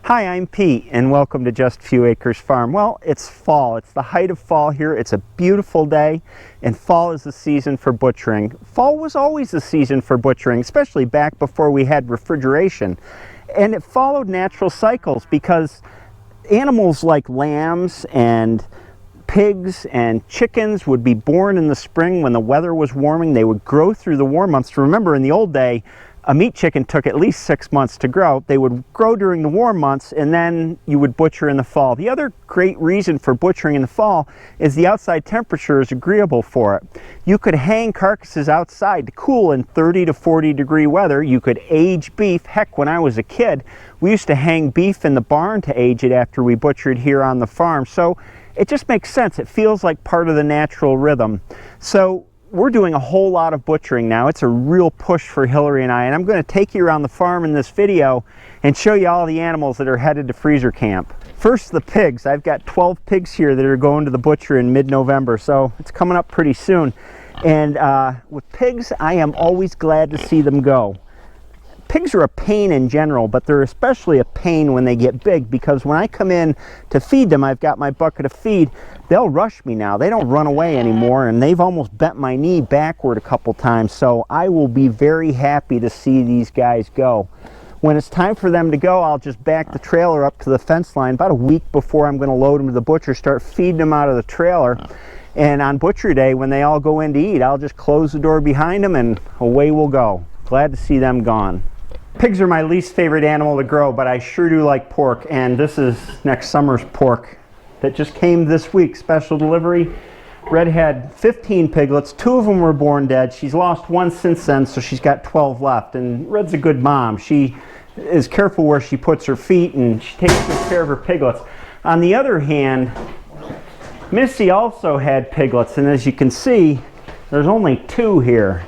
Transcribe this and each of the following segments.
Hi, I'm Pete, and welcome to Just a Few Acres Farm. Well, it's fall. It's the height of fall here. It's a beautiful day, and fall is the season for butchering. Fall was always the season for butchering, especially back before we had refrigeration. And it followed natural cycles because animals like lambs and pigs and chickens would be born in the spring when the weather was warming. They would grow through the warm months. Remember, in the old day, a meat chicken took at least 6 months to grow. They would grow during the warm months, and then you would butcher in the fall. The other great reason for butchering in the fall is the outside temperature is agreeable for it. You could hang carcasses outside to cool in 30 to 40 degree weather. You could age beef. Heck, when I was a kid, we used to hang beef in the barn to age it after we butchered here on the farm. So it just makes sense. It feels like part of the natural rhythm. So we're doing a whole lot of butchering now. It's a real push for Hillary and I, and I'm going to take you around the farm in this video and show you all the animals that are headed to freezer camp. First, the pigs. I've got 12 pigs here that are going to the butcher in mid-November, so it's coming up pretty soon. And with pigs, I am always glad to see them go. Pigs are a pain in general, but they're especially a pain when they get big, because when I come in to feed them, I've got my bucket of feed, they'll rush me now. They don't run away anymore, and they've almost bent my knee backward a couple times, so I will be very happy to see these guys go. When it's time for them to go, I'll just back the trailer up to the fence line about a week before I'm going to load them to the butcher, start feeding them out of the trailer. And on butcher day, when they all go in to eat, I'll just close the door behind them and away we'll go. Glad to see them gone. Pigs are my least favorite animal to grow, but I sure do like pork, and this is next summer's pork that just came this week, special delivery. Red had 15 piglets, 2 of them were born dead. She's lost 1 since then, so she's got 12 left, and Red's a good mom. She is careful where she puts her feet, and she takes good care of her piglets. On the other hand, Missy also had piglets, and as you can see, there's only 2 here.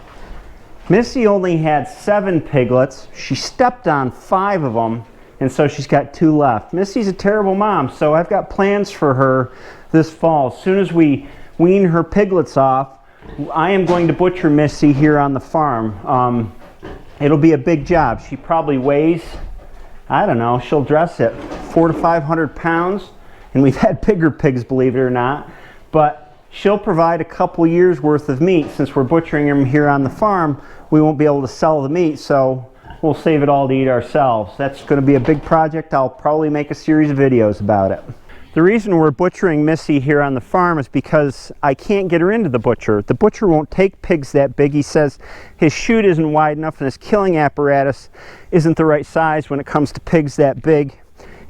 Missy only had 7 piglets. She stepped on 5 of them, and so she's got 2 left. Missy's a terrible mom, so I've got plans for her this fall. As soon as we wean her piglets off, I am going to butcher Missy here on the farm. It'll be a big job. She probably weighs, I don't know, she'll dress at 400 to 500 pounds, and we've had bigger pigs, believe it or not, but she'll provide a couple years worth of meat. Since we're butchering them here on the farm, we won't be able to sell the meat, so we'll save it all to eat ourselves. That's going to be a big project. I'll probably make a series of videos about it. The reason we're butchering Missy here on the farm is because I can't get her into the butcher. The butcher won't take pigs that big. He says his chute isn't wide enough and his killing apparatus isn't the right size when it comes to pigs that big.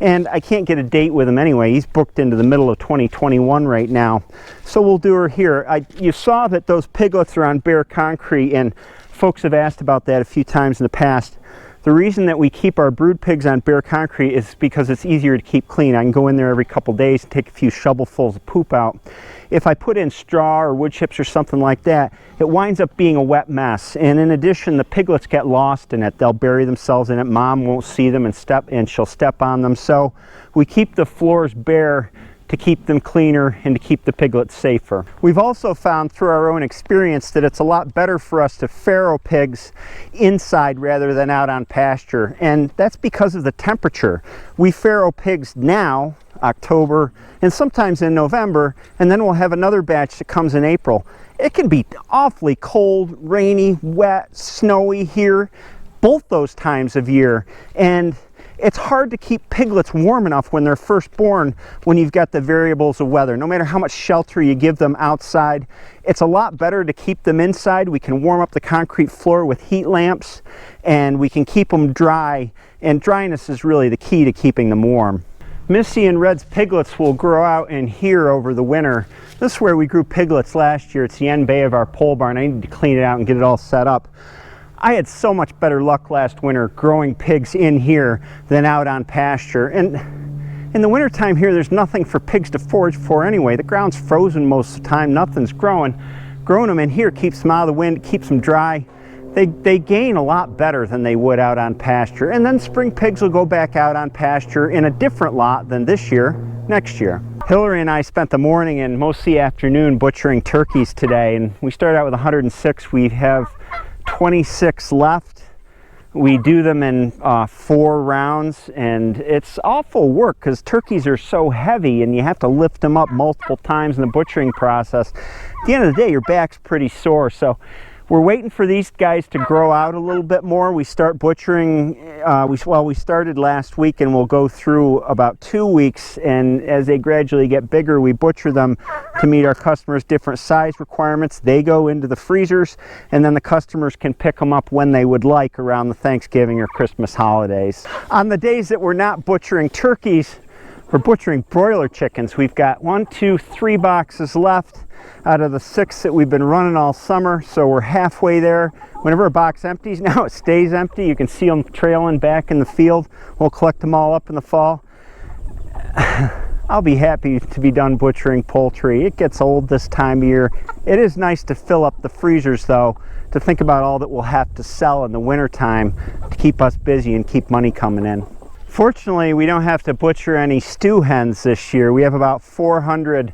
And I can't get a date with him anyway. He's booked into the middle of 2021 right now. So we'll do her here. You saw that those piglets are on bare concrete, and folks have asked about that a few times in the past. The reason that we keep our brood pigs on bare concrete is because it's easier to keep clean. I can go in there every couple days and take a few shovelfuls of poop out. If I put in straw or wood chips or something like that, it winds up being a wet mess. And in addition, the piglets get lost in it. They'll bury themselves in it. Mom won't see them and she'll step on them. So we keep the floors bare to keep them cleaner and to keep the piglets safer. We've also found through our own experience that it's a lot better for us to farrow pigs inside rather than out on pasture, and that's because of the temperature. We farrow pigs now, October, and sometimes in November, and then we'll have another batch that comes in April. It can be awfully cold, rainy, wet, snowy here both those times of year, and it's hard to keep piglets warm enough when they're first born when you've got the variables of weather. No matter how much shelter you give them outside, it's a lot better to keep them inside. We can warm up the concrete floor with heat lamps, and we can keep them dry, and dryness is really the key to keeping them warm. Missy and Red's piglets will grow out in here over the winter. This is where we grew piglets last year. It's the end bay of our pole barn. I need to clean it out and get it all set up. I had so much better luck last winter growing pigs in here than out on pasture. And in the wintertime here, there's nothing for pigs to forage for anyway. The ground's frozen most of the time, nothing's growing. Growing them in here keeps them out of the wind, keeps them dry. They gain a lot better than they would out on pasture. And then spring pigs will go back out on pasture in a different lot than this year, next year. Hillary and I spent the morning and most of the afternoon butchering turkeys today, and we started out with 106. We have 26 left. We do them in 4 rounds, and it's awful work because turkeys are so heavy and you have to lift them up multiple times in the butchering process. At the end of the day, your back's pretty sore. So we're waiting for these guys to grow out a little bit more. We start butchering, we started last week, and we'll go through about 2 weeks, and as they gradually get bigger, we butcher them to meet our customers' different size requirements. They go into the freezers, and then the customers can pick them up when they would like around the Thanksgiving or Christmas holidays. On the days that we're not butchering turkeys, we're butchering broiler chickens. We've got 1, 2, 3 boxes left out of the 6 that we've been running all summer, so we're halfway there. Whenever a box empties, now it stays empty. You can see them trailing back in the field. We'll collect them all up in the fall. I'll be happy to be done butchering poultry. It gets old this time of year. It is nice to fill up the freezers, though, to think about all that we'll have to sell in the wintertime to keep us busy and keep money coming in. Fortunately, we don't have to butcher any stew hens this year. We have about 400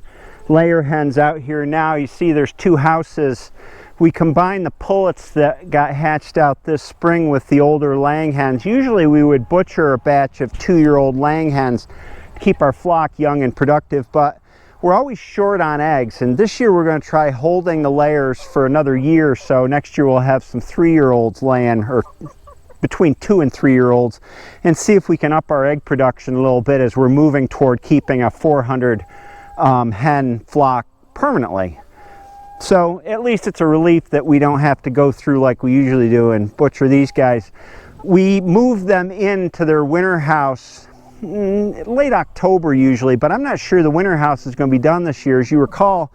layer hens out here now. You see there's 2 houses. We combined the pullets that got hatched out this spring with the older laying hens. Usually we would butcher a batch of 2-year-old laying hens to keep our flock young and productive, but we're always short on eggs, and this year we're going to try holding the layers for another year or so. Next year we'll have some 3-year-olds laying, or between 2 and 3-year-olds, and see if we can up our egg production a little bit as we're moving toward keeping a 400 hen flock permanently. So at least it's a relief that we don't have to go through like we usually do and butcher these guys. We move them into their winter house late October usually, but I'm not sure the winter house is going to be done this year. As you recall,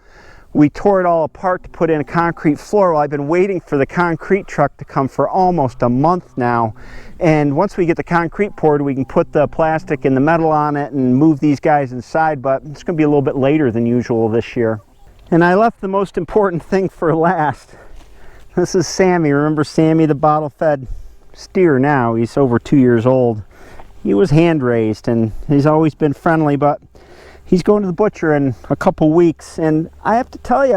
we tore it all apart to put in a concrete floor. Well, I've been waiting for the concrete truck to come for almost a month now, and once we get the concrete poured, we can put the plastic and the metal on it and move these guys inside, but it's going to be a little bit later than usual this year. And I left the most important thing for last. This is Sammy. Remember Sammy, the bottle-fed steer now? He's over 2 years old. He was hand-raised, and he's always been friendly, but he's going to the butcher in a couple weeks, and I have to tell you,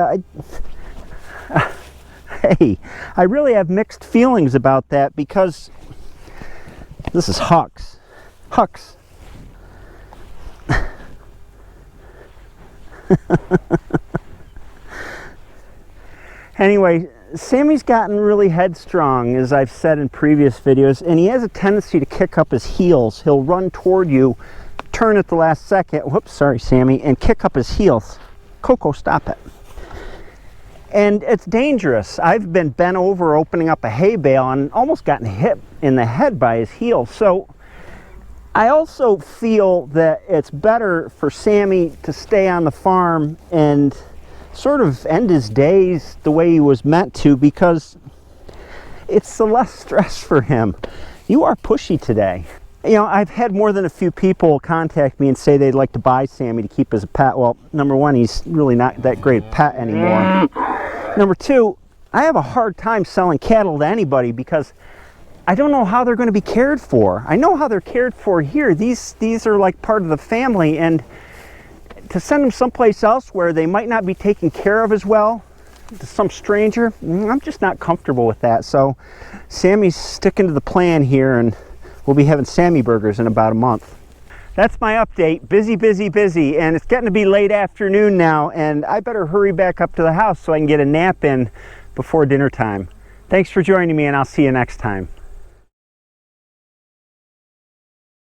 I really have mixed feelings about that, because this is Hux. Hux. Anyway, Sammy's gotten really headstrong, as I've said in previous videos, and he has a tendency to kick up his heels. He'll run toward you, turn at the last second, whoops, sorry Sammy, and kick up his heels. Coco, stop it. And it's dangerous. I've been bent over opening up a hay bale and almost gotten hit in the head by his heel. So I also feel that it's better for Sammy to stay on the farm and sort of end his days the way he was meant to, because it's the less stress for him. You are pushy today. You know, I've had more than a few people contact me and say they'd like to buy Sammy to keep as a pet. Well, number one, he's really not that great a pet anymore. Number two, I have a hard time selling cattle to anybody because I don't know how they're going to be cared for. I know how they're cared for here. These are like part of the family, and to send them someplace else where they might not be taken care of as well, to some stranger, I'm just not comfortable with that. So Sammy's sticking to the plan here, and we'll be having Sammy burgers in about a month. That's my update. Busy, busy, busy, and it's getting to be late afternoon now, and I better hurry back up to the house so I can get a nap in before dinner time. Thanks for joining me, and I'll see you next time.